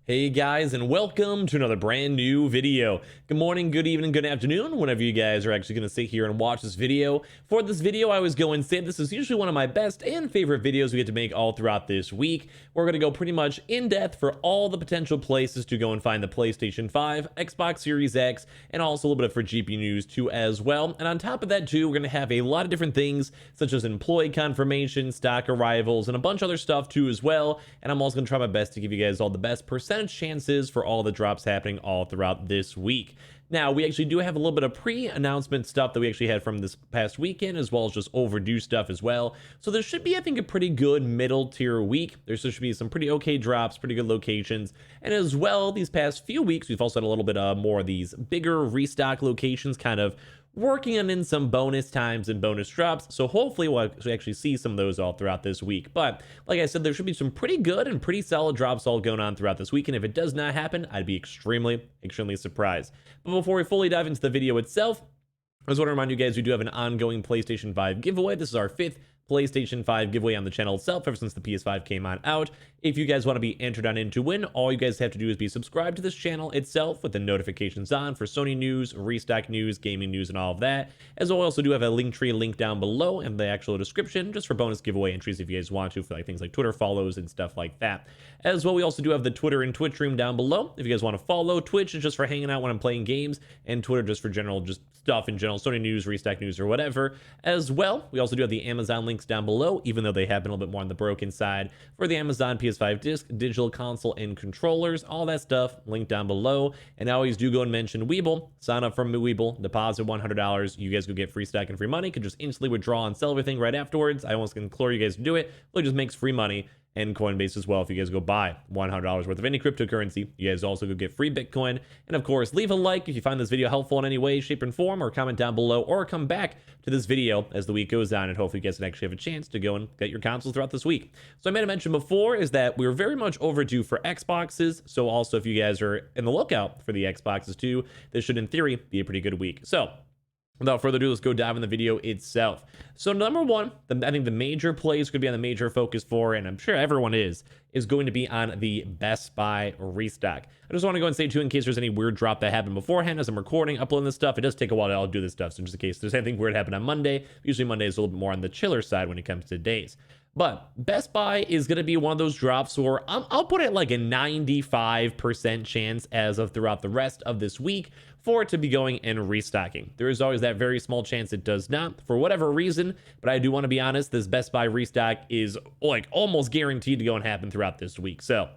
Hey guys, and welcome to another brand new video. Good morning, good evening, good afternoon, whenever you guys are actually going to sit here and watch this video. For this video, I was going to say this is usually one of my best and favorite videos we get to make all throughout this week. We're going to go pretty much in depth for all the potential places to go and find the PlayStation 5, Xbox Series X, and also a little bit for GP news too as well. And on top of that too, we're going to have a lot of different things such as employee confirmation, stock arrivals, and a bunch of other stuff too as well. And I'm also going to try my best to give you guys all the best percentage chances for all the drops happening all throughout this week. Now, we actually do have a little bit of pre-announcement stuff that we actually had from this past weekend, as well as just overdue stuff as well. So there should be, I think, a pretty good middle tier week. There should be some pretty okay drops, pretty good locations. And as well, these past few weeks, we've also had a little bit more of these bigger restock locations kind of working on in some bonus times and bonus drops. So hopefully we'll actually see some of those all throughout this week. But like I said, there should be some pretty good and pretty solid drops all going on throughout this week. And if it does not happen, I'd be extremely surprised. But before we fully dive into the video itself, I just want to remind you guys we do have an ongoing PlayStation 5 giveaway. This is our 5th PlayStation 5 giveaway on the channel itself ever since the PS5 came on out. If you guys want to be entered on in to win, all you guys have to do is be subscribed to this channel itself with the notifications on for Sony news, Restock news, gaming news, and all of that. As well, we also do have a link tree link down below in the actual description just for bonus giveaway entries if you guys want to, for like things like Twitter follows and stuff like that. As well, we also do have the Twitter and Twitch room down below if you guys want to follow. Twitch is just for hanging out when I'm playing games, and Twitter just for general just stuff in general, Sony news, Restock news, or whatever. As well, we also do have the Amazon links down below, even though they have been a little bit more on the broken side for the Amazon PS5 disc, digital console, and controllers. All that stuff linked down below. And I always do go and mention Weeble. Sign up from Weeble, deposit $100. You guys go get free stock and free money. Could just instantly withdraw and sell everything right afterwards. I almost implore you guys to do it. It just makes free money. And Coinbase as well. If you guys go buy $100 worth of any cryptocurrency, you guys also go get free Bitcoin. And of course, leave a like if you find this video helpful in any way, shape, and form, or comment down below, or come back to this video as the week goes on, and hopefully you guys can actually have a chance to go and get your consoles throughout this week. So I made a mention before is that we're very much overdue for Xboxes. So also if you guys are in the lookout for the Xboxes too, this should in theory be a pretty good week. So without further ado, let's go dive in the video itself. So number one, I think the major play is going to be on the major focus for, and I'm sure everyone is going to be on the Best Buy restock. I just want to go and say too, in case there's any weird drop that happened beforehand as I'm recording, uploading this stuff, it does take a while to all do this stuff. So just in case there's anything weird happen on Monday, usually Monday is a little bit more on the chiller side when it comes to days. But Best Buy is going to be one of those drops where I'll put it like a 95% chance as of throughout the rest of this week for it to be going and restocking. There is always that very small chance it does not for whatever reason, but I do want to be honest, this Best Buy restock is like almost guaranteed to go and happen throughout this week. So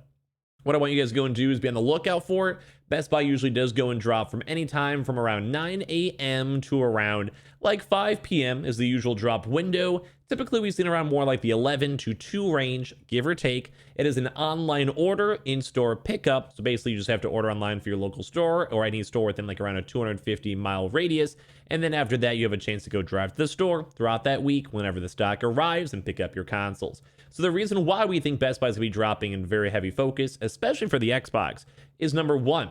what I want you guys to go and do is be on the lookout for it. Best Buy usually does go and drop from any time from around 9 a.m. to around like 5 p.m. is the usual drop window. Typically, we've seen around more like the 11 to 2 range, give or take. It is an online order, in-store pickup. So basically, you just have to order online for your local store or any store within like around a 250-mile radius. And then after that, you have a chance to go drive to the store throughout that week whenever the stock arrives and pick up your consoles. So the reason why we think Best Buy is going to be dropping in very heavy focus, especially for the Xbox, is number one,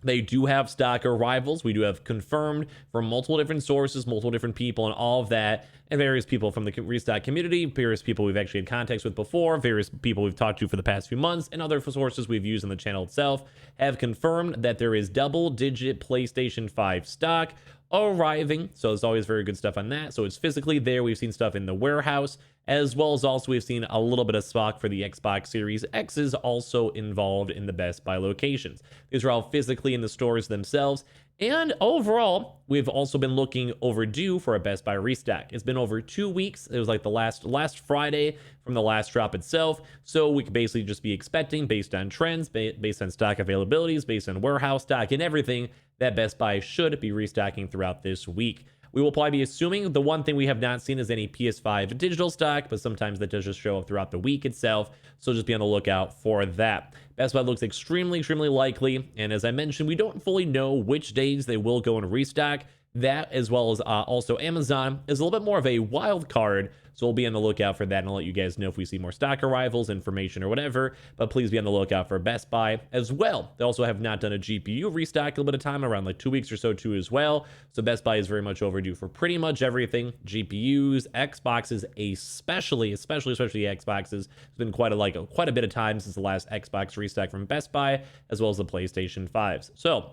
they do have stock arrivals. We do have confirmed from multiple different sources, multiple different people, and all of that, and various people from the Restock community, various people we've actually had contacts with before, various people we've talked to for the past few months, and other sources we've used on the channel itself have confirmed that there is double-digit PlayStation 5 stock arriving. So it's always very good stuff on that. So it's physically there. We've seen stuff in the warehouse, as well as also we've seen a little bit of stock for the Xbox Series X's also involved in the Best Buy locations. These are all physically in the stores themselves. And overall, we've also been looking overdue for a Best Buy restock. It's been over 2 weeks. It was like the last Friday from the last drop itself. So we could basically just be expecting, based on trends, based on stock availabilities, based on warehouse stock and everything, that Best Buy should be restocking throughout this week. We will probably be assuming the one thing we have not seen is any PS5 digital stock, but sometimes that does just show up throughout the week itself. So just be on the lookout for that. Best Buy looks extremely likely. And as I mentioned, we don't fully know which days they will go and restock. That, as well as also Amazon, is a little bit more of a wild card. So we'll be on the lookout for that, and I'll let you guys know if we see more stock arrivals, information, or whatever. But please be on the lookout for Best Buy as well. They also have not done a GPU restock a little bit of time, around like 2 weeks or so too as well. So Best Buy is very much overdue for pretty much everything. GPUs, Xboxes, especially Xboxes. It's been quite a bit of time since the last Xbox restock from Best Buy, as well as the PlayStation 5s. So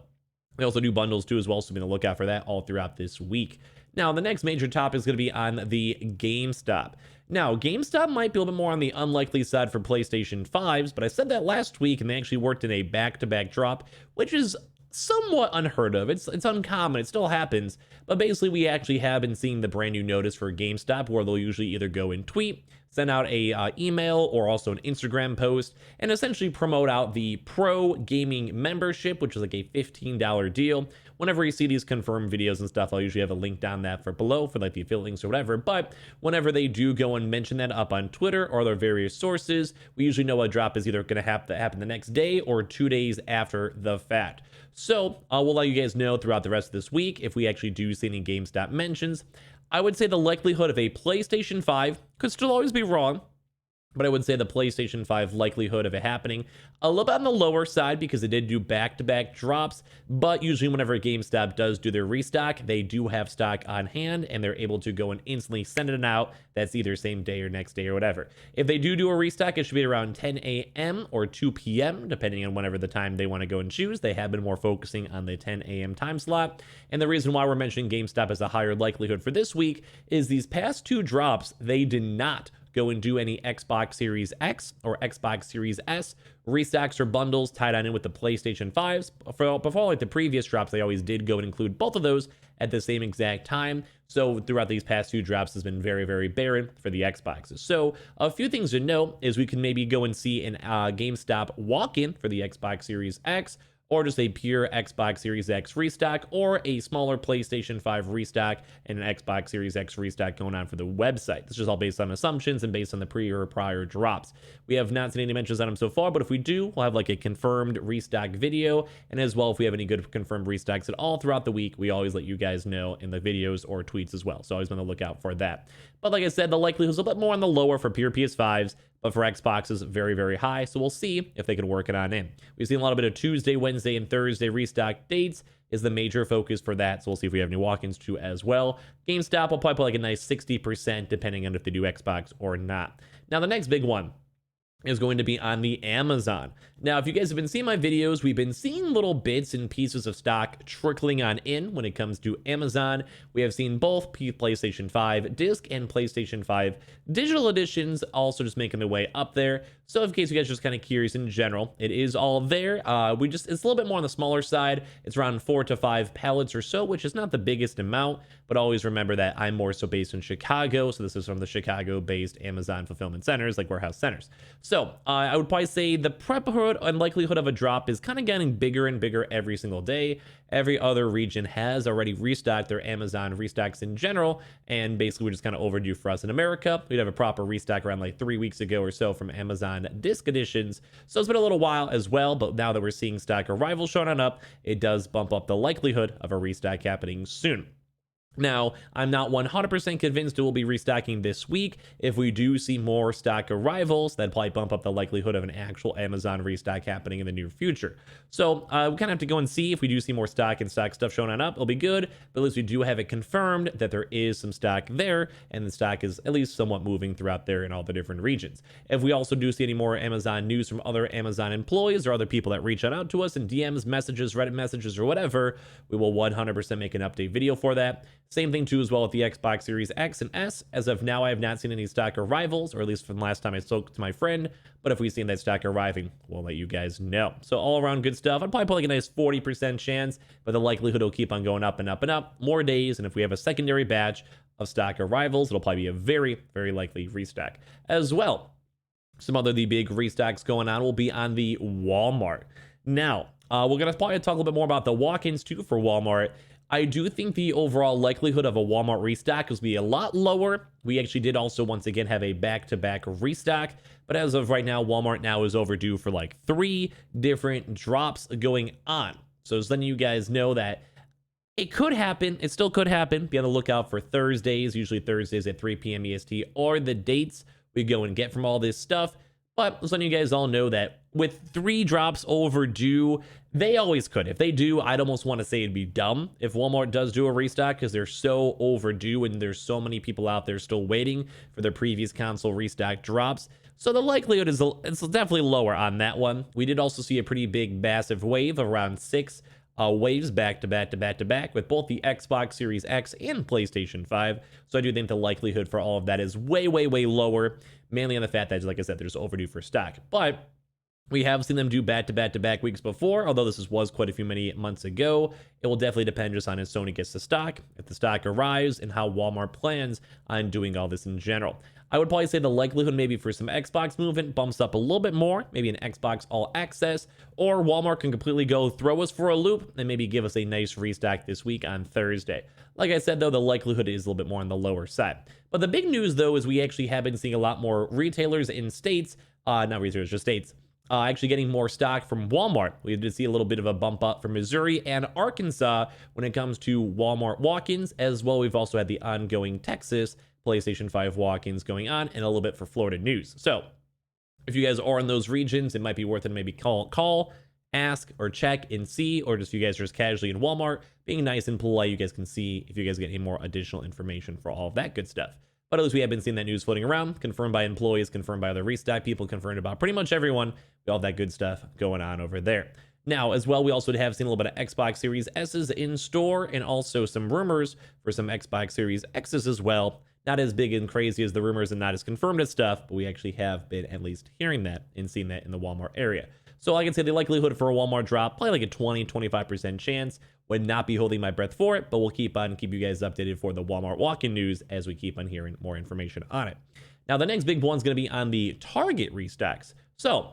they also do bundles too as well, so be on the lookout for that all throughout this week. Now, the next major topic is going to be on the GameStop. Now, GameStop might be a little bit more on the unlikely side for PlayStation 5s, but I said that last week, and they actually worked in a back-to-back drop, which is somewhat unheard of. It's uncommon. It still happens. But basically, we actually have been seeing the brand new notice for GameStop, where they'll usually either go and tweet, send out a email, or also an Instagram post, and essentially promote out the Pro Gaming membership, which is like a $15 deal. Whenever you see these confirmed videos and stuff, I'll usually have a link down that for below for like the affiliate links or whatever. But whenever they do go and mention that up on Twitter or their various sources, we usually know a drop is either going to happen the next day or 2 days after the fact. So we'll let you guys know throughout the rest of this week if we actually do see any GameStop mentions. I would say the likelihood of a PlayStation 5 could still always be wrong, but I would say the PlayStation 5 likelihood of it happening a little bit on the lower side, because it did do back-to-back drops. But usually whenever GameStop does do their restock, they do have stock on hand, and they're able to go and instantly send it out. That's either same day or next day or whatever. If they do a restock, it should be around 10 a.m. or 2 p.m., depending on whenever the time they want to go and choose. They have been more focusing on the 10 a.m. time slot. And the reason why we're mentioning GameStop as a higher likelihood for this week is these past 2 drops, they did not go and do any Xbox Series X or Xbox Series S restocks or bundles tied on in with the PlayStation 5s. Before like the previous drops, they always did go and include both of those at the same exact time. So throughout these past 2 drops has been very, very barren for the Xboxes. So a few things to note is we can maybe go and see an GameStop walk-in for the Xbox Series X, or just a pure Xbox Series X restock, or a smaller PlayStation 5 restock and an Xbox Series X restock going on for the website. This is all based on assumptions and based on the prior drops. We have not seen any mentions on them so far, but if we do, we'll have like a confirmed restock video, and as well, if we have any good confirmed restocks at all throughout the week, we always let you guys know in the videos or tweets as well. So always be on the lookout for that. But like I said, the likelihood is a bit more on the lower for pure PS5s, but for Xboxes, very, very high. So we'll see if they can work it on in. We've seen a lot of bit of Tuesday, Wednesday, and Thursday restock dates is the major focus for that. So we'll see if we have any walk-ins too as well. GameStop will probably put like a nice 60%, depending on if they do Xbox or not. Now, the next big one is going to be on the Amazon. Now, if you guys have been seeing my videos, we've been seeing little bits and pieces of stock trickling on in when it comes to Amazon. We have seen both PlayStation 5 disc and PlayStation 5 Digital Editions also just making their way up there. So in case you guys are just kind of curious in general, it is all there. It's a little bit more on the smaller side. It's around 4 to 5 pallets or so, which is not the biggest amount, but always remember that I'm more so based in Chicago. So this is from the Chicago-based Amazon fulfillment centers, like warehouse centers. So I would probably say the prephood and likelihood of a drop is kind of getting bigger and bigger every single day. Every other region has already restocked their Amazon restocks in general, and basically we're just kind of overdue for us in America. We'd have a proper restock around like 3 weeks ago or so from Amazon disc editions. So it's been a little while as well, but now that we're seeing stock arrivals showing on up, it does bump up the likelihood of a restock happening soon. Now, I'm not 100% convinced it will be restocking this week. If we do see more stock arrivals, that'd probably bump up the likelihood of an actual Amazon restock happening in the near future. So we kind of have to go and see if we do see more stock and stock stuff showing on up. It'll be good, but at least we do have it confirmed that there is some stock there, and the stock is at least somewhat moving throughout there in all the different regions. If we also do see any more Amazon news from other Amazon employees or other people that reach out to us in DMs, messages, Reddit messages, or whatever, we will 100% make an update video for that. Same thing too as well with the Xbox Series X and S. As of now, I have not seen any stock arrivals, or at least from the last time I spoke to my friend. But if we've seen that stock arriving, we'll let you guys know. So all around good stuff. I'd probably put like a nice 40% chance, but the likelihood will keep on going up and up and up. More days, and if we have a secondary batch of stock arrivals, it'll probably be a very, very likely restock as well. Some other the big restocks going on will be on the Walmart. Now, we're going to probably talk a little bit more about the walk-ins too for Walmart. I do think the overall likelihood of a Walmart restock will be a lot lower. We actually did also once again have a back-to-back restock, but as of right now, Walmart now is overdue for like 3 different drops going on. So just letting you guys know that It could happen. It still could happen. Be on the lookout for Thursdays, usually Thursdays at 3 p.m. EST, or the dates we go and get from all this stuff. But let's let you guys all know that with 3 drops overdue, they always could. If they do, I'd almost want to say it'd be dumb if Walmart does do a restock because they're so overdue and there's so many people out there still waiting for their previous console restock drops. So the likelihood is it's definitely lower on that one. We did also see a pretty big, massive wave of around 6 waves back to back with both the Xbox Series X and PlayStation 5. So I do think the likelihood for all of that is way lower, mainly on the fact that, like I said, they're just overdue for stock. But we have seen them do back to back weeks before, although this was quite a few many months ago. It will definitely depend just on if Sony gets the stock, if the stock arrives, and how Walmart plans on doing all this in general. I would probably say the likelihood maybe for some Xbox movement bumps up a little bit more, maybe an Xbox All Access, or Walmart can completely go throw us for a loop and maybe give us a nice restock this week on Thursday. Like I said, though, the likelihood is a little bit more on the lower side. But the big news, though, is we actually have been seeing a lot more retailers in states, not retailers, just states, actually getting more stock from Walmart. We did see a little bit of a bump up from Missouri and Arkansas when it comes to Walmart walk-ins. As well, we've also had the ongoing Texas PlayStation 5 walk-ins going on, and a little bit for Florida news. So if you guys are in those regions, it might be worth it to maybe call, ask, or check and see, or just you guys are just casually in Walmart being nice and polite, you guys can see if you guys get any more additional information for all of that good stuff. But at least we have been seeing that news floating around, confirmed by employees, confirmed by other restock people, confirmed about pretty much everyone, all that good stuff going on over there. Now, as well, we also have seen a little bit of Xbox Series S's in store, and also some rumors for some Xbox Series X's as well. Not as big and crazy as the rumors and not as confirmed as stuff, but we actually have been at least hearing that and seeing that in the Walmart area. So I can say the likelihood for a Walmart drop, probably like a 20-25% chance. Would not be holding my breath for it, but we'll keep you guys updated for the Walmart walk-in news as we keep on hearing more information on it. Now, the next big one's going to be on the Target restocks. So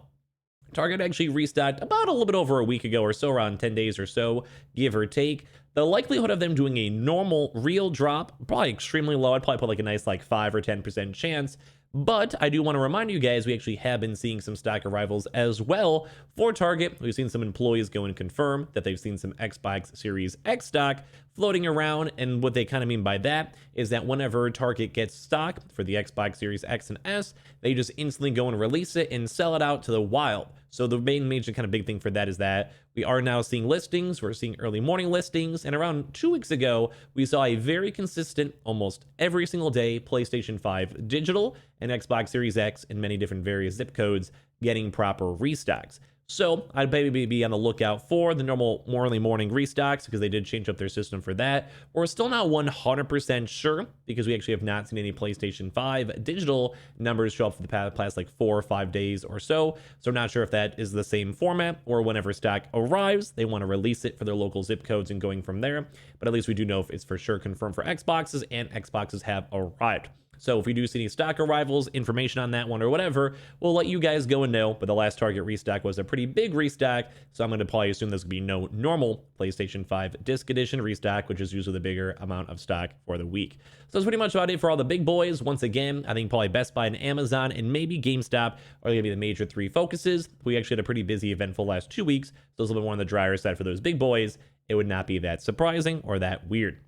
Target actually restocked about a little bit over a week ago or so, around 10 days or so, give or take. The likelihood of them doing a normal real drop, probably extremely low. I'd probably put like a nice 5 or 10% chance. But I do want to remind you guys, we actually have been seeing some stock arrivals as well for Target. We've seen some employees go and confirm that they've seen some Xbox Series X stock floating around. And what they kind of mean by that is that whenever Target gets stock for the Xbox Series X and S, they just instantly go and release it and sell it out to the wild. So the main major kind of big thing for that is that we are now seeing listings. We're seeing early morning listings. And around 2 weeks ago, we saw a very consistent, almost every single day, PlayStation 5 Digital and Xbox Series X in many different various zip codes getting proper restocks. So I'd maybe be on the lookout for the normal early morning restocks because they did change up their system for that. We're still not 100% sure because we actually have not seen any PlayStation 5 digital numbers show up for the past 4 or 5 days or so. So I'm not sure if that is the same format or whenever stock arrives, they want to release it for their local zip codes and going from there. But at least we do know if it's for sure confirmed for Xboxes and Xboxes have arrived. So if we do see any stock arrivals, information on that one or whatever, we'll let you guys go and know. But the last Target restock was a pretty big restock, so I'm going to probably assume there's going to be no normal PlayStation 5 Disc Edition restock, which is usually the bigger amount of stock for the week. So that's pretty much about it for all the big boys. Once again, I think probably Best Buy and Amazon and maybe GameStop are going to be the major 3 focuses. We actually had a pretty busy, eventful last 2 weeks, so it's a little bit more on the drier side for those big boys. It would not be that surprising or that weird.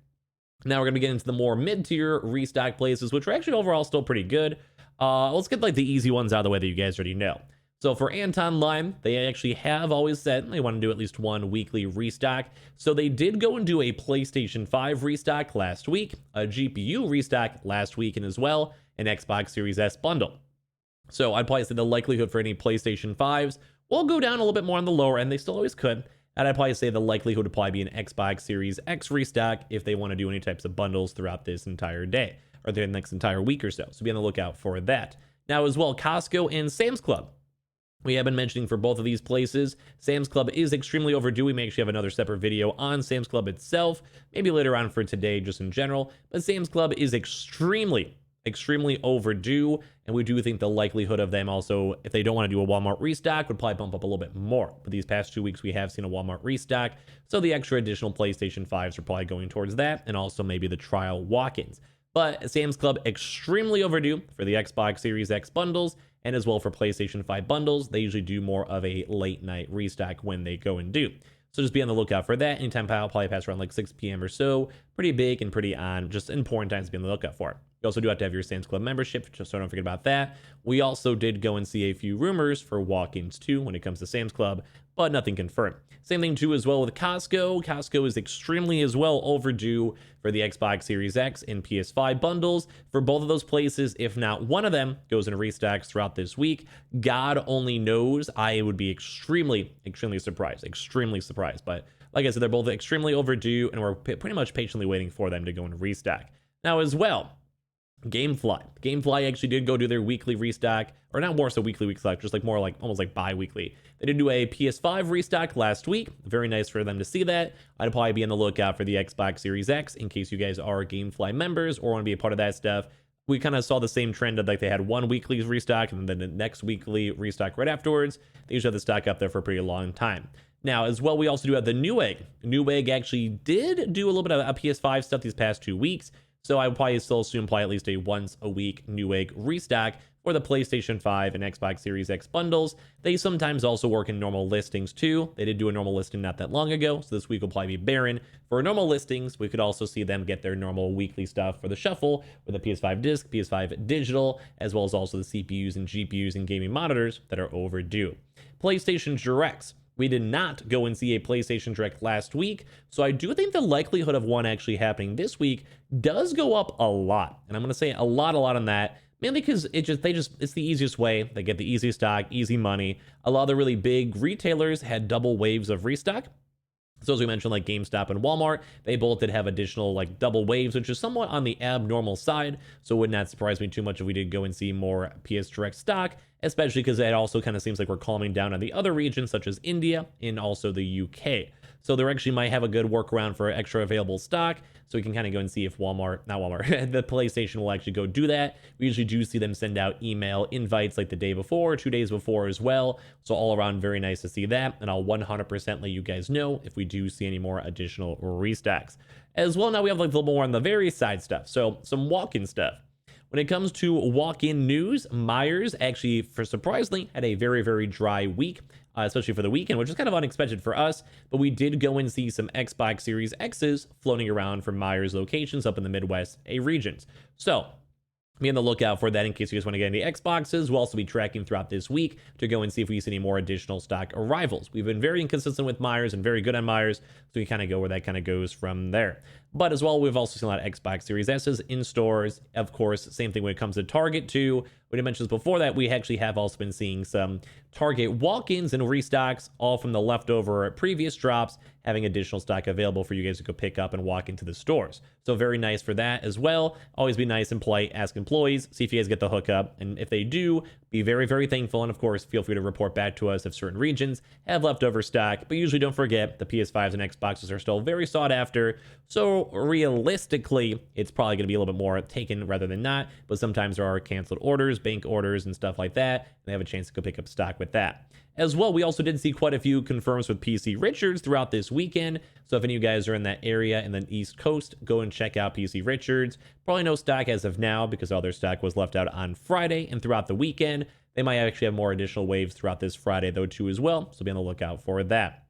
Now we're going to get into the more mid-tier restock places, which are actually overall still pretty good. Let's get the easy ones out of the way that you guys already know. So for Anton Lime, they actually have always said they want to do at least one weekly restock. So they did go and do a PlayStation 5 restock last week, a GPU restock last week, and as well, an Xbox Series S bundle. So I'd probably say the likelihood for any PlayStation 5s will go down a little bit more on the lower end. They still always could. And I'd probably say the likelihood would probably be an Xbox Series X restock if they want to do any types of bundles throughout this entire day or the next entire week or so. So be on the lookout for that. Now as well, Costco and Sam's Club. We have been mentioning for both of these places, Sam's Club is extremely overdue. We may actually have another separate video on Sam's Club itself, maybe later on for today just in general. But Sam's Club is extremely overdue, and we do think the likelihood of them also, if they don't want to do a Walmart restock, would probably bump up a little bit more. But these past 2 weeks we have seen a Walmart restock, so the extra additional PlayStation 5s are probably going towards that, and also maybe the trial walk-ins. But Sam's Club extremely overdue for the Xbox Series X bundles, and as well for PlayStation 5 bundles. They usually do more of a late night restock when they go and do. So just be on the lookout for that. Anytime probably past around like 6 p.m. or so. Pretty big and pretty on, just important times to be on the lookout for. You also do have to have your Sam's Club membership, just so don't forget about that. We also did go and see a few rumors for walk-ins too when it comes to Sam's Club, but nothing confirmed. Same thing too as well with Costco. Costco is extremely as well overdue for the Xbox Series X and PS5 bundles. For both of those places, if not one of them goes into restocks throughout this week, God only knows. I would be extremely surprised. But like I said, they're both extremely overdue, and we're pretty much patiently waiting for them to go into restock. Now as well, Gamefly actually did go do their weekly restock, or not more so weekly restock, just like more like almost like bi-weekly. They did do a PS5 restock last week. Very nice for them to see that. I'd probably be on the lookout for the Xbox Series X in case you guys are Gamefly members or want to be a part of that stuff. We kind of saw the same trend of like they had one weekly restock and then the next weekly restock right afterwards. They usually have the stock up there for a pretty long time. Now, as well, we also do have the Newegg. Newegg actually did do a little bit of a PS5 stuff these past 2 weeks. So I would probably still assume probably at least a once a week Newegg restock for the PlayStation 5 and Xbox Series X bundles. They sometimes also work in normal listings too. They did do a normal listing not that long ago, so this week will probably be barren. For normal listings, we could also see them get their normal weekly stuff for the shuffle with the PS5 disc, PS5 digital, as well as also the CPUs and GPUs and gaming monitors that are overdue. PlayStation Directs. We did not go and see a PlayStation Direct last week, so I do think the likelihood of one actually happening this week does go up a lot. And I'm going to say a lot on that, mainly because it's the easiest way. They get the easy stock, easy money. A lot of the really big retailers had double waves of restock. So as we mentioned, like GameStop and Walmart, they both did have additional like double waves, which is somewhat on the abnormal side. So it would not surprise me too much if we did go and see more PS Direct stock, especially because it also kind of seems like we're calming down on the other regions such as India and also the UK. So they actually might have a good workaround for extra available stock. So we can kind of go and see if the PlayStation will actually go do that. We usually do see them send out email invites like the day before, 2 days before as well. So all around, very nice to see that. And I'll 100% let you guys know if we do see any more additional restocks. As well, now we have like a little more on the very side stuff. So some walk-in stuff. When it comes to walk-in news, Myers actually, surprisingly, had a very dry week, especially for the weekend, which is kind of unexpected for us. But we did go and see some Xbox Series X's floating around from Myers locations up in the Midwest regions. So be on the lookout for that in case you guys want to get any Xboxes. We'll also be tracking throughout this week to go and see if we see any more additional stock arrivals. We've been very inconsistent with Myers and very good on Myers, so we kind of go where that kind of goes from there. But as well, we've also seen a lot of Xbox Series S's in stores. Of course, same thing when it comes to Target too. We did mention this before that we actually have also been seeing some Target walk-ins and restocks, all from the leftover previous drops, having additional stock available for you guys to go pick up and walk into the stores. So very nice for that as well. Always be nice and polite, ask employees, see if you guys get the hookup. And if they do, be very thankful. And of course, feel free to report back to us if certain regions have leftover stock. But usually don't forget, the PS5s and Xboxes are still very sought after. So realistically, it's probably going to be a little bit more taken rather than not. But sometimes there are canceled orders, bank orders, and stuff like that. And they have a chance to go pick up stock with that. As well, we also did see quite a few confirms with PC Richards throughout this weekend. So if any of you guys are in that area in the East Coast, go and check out PC Richards. Probably no stock as of now because all their stock was left out on Friday and throughout the weekend. They might actually have more additional waves throughout this Friday though too as well. So be on the lookout for that.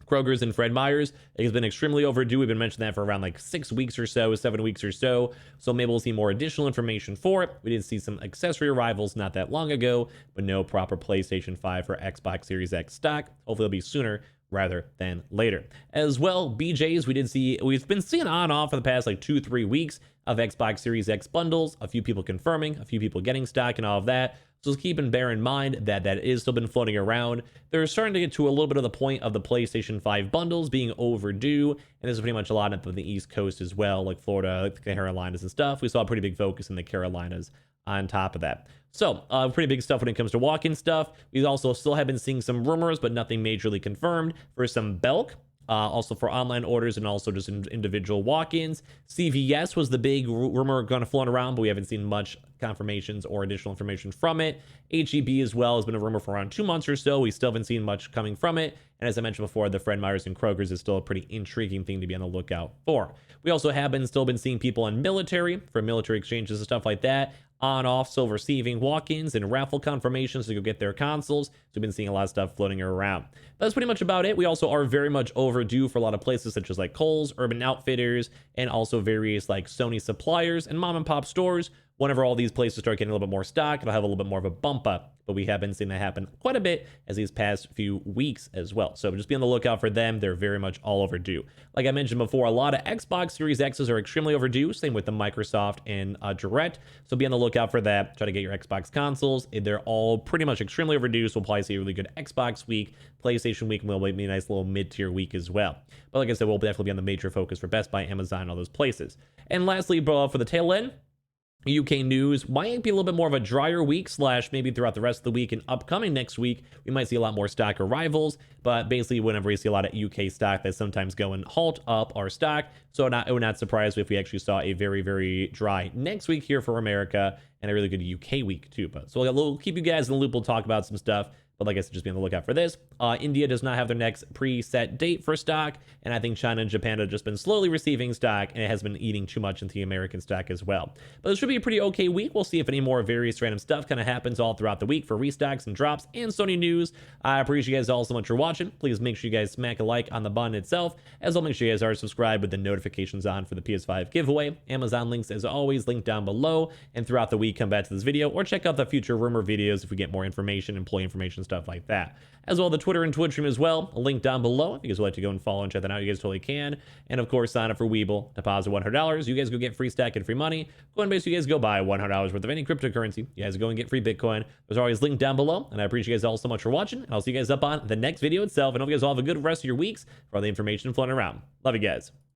Kroger's and Fred Meyer's has been extremely overdue. We've been mentioning that for around like 6 weeks or so, 7 weeks or so. So maybe we'll see more additional information for it. We did see some accessory arrivals not that long ago, but no proper PlayStation 5 or Xbox Series X stock. Hopefully it'll be sooner rather than later. As well, BJ's, we've been seeing on and off for the past like 2-3 weeks of Xbox Series X bundles, a few people confirming, a few people getting stock and all of that. So just keep and bear in mind that that is still been floating around. They're starting to get to a little bit of the point of the PlayStation 5 bundles being overdue, and this is pretty much a lot of the East Coast as well, like Florida, like the Carolinas and stuff. We saw a pretty big focus in the Carolinas on top of that. So pretty big stuff when it comes to walk-in stuff. We also still have been seeing some rumors, but nothing majorly confirmed for some Belk. Also for online orders and also just individual walk-ins. CVS was the big rumor kind of flown around, but we haven't seen much confirmations or additional information from it. HEB as well has been a rumor for around 2 months or so. We still haven't seen much coming from it. And as I mentioned before, the Fred Meyer's and Kroger's is still a pretty intriguing thing to be on the lookout for. We also have still been seeing people on military, for military exchanges and stuff like that, on-off, still receiving walk-ins and raffle confirmations to go get their consoles. So we've been seeing a lot of stuff floating around. That's pretty much about it. We also are very much overdue for a lot of places such as like Kohl's, Urban Outfitters, and also various like Sony suppliers and mom and pop stores. Whenever all these places start getting a little bit more stock, it'll have a little bit more of a bump up. But we have been seeing that happen quite a bit as these past few weeks as well. So just be on the lookout for them. They're very much all overdue. Like I mentioned before, a lot of Xbox Series X's are extremely overdue. Same with the Microsoft and Direct. So be on the lookout for that. Try to get your Xbox consoles. They're all pretty much extremely overdue. So we'll probably see a really good Xbox week, PlayStation week, and we'll be a nice little mid-tier week as well. But like I said, we'll definitely be on the major focus for Best Buy, Amazon, all those places. And lastly, for the tail end, UK news might be a little bit more of a drier week / maybe throughout the rest of the week and upcoming next week, we might see a lot more stock arrivals. But basically, whenever we see a lot of UK stock, they sometimes go and halt up our stock. So it would not surprise me if we actually saw a very, very dry next week here for America and a really good UK week too. But so we'll keep you guys in the loop. We'll talk about some stuff. But like I said, just be on the lookout for this. India does not have their next preset date for stock. And I think China and Japan have just been slowly receiving stock. And it has been eating too much into the American stock as well. But this should be a pretty okay week. We'll see if any more various random stuff kind of happens all throughout the week for restocks and drops and Sony news. I appreciate you guys all so much for watching. Please make sure you guys smack a like on the button itself. As well, make sure you guys are subscribed with the notifications on for the PS5 giveaway. Amazon links, as always, linked down below. And throughout the week, come back to this video or check out the future rumor videos if we get more information, employee information, stuff like that. As well, the Twitter and Twitch stream as well, a link down below. If you guys would like to go and follow and check that out, you guys totally can. And of course, sign up for Weeble, deposit $100. You guys go get free stack and free money. Coinbase, you guys go buy $100 worth of any cryptocurrency. You guys go and get free Bitcoin. There's always linked down below. And I appreciate you guys all so much for watching. And I'll see you guys up on the next video itself. And hope you guys all have a good rest of your weeks for all the information floating around. Love you guys.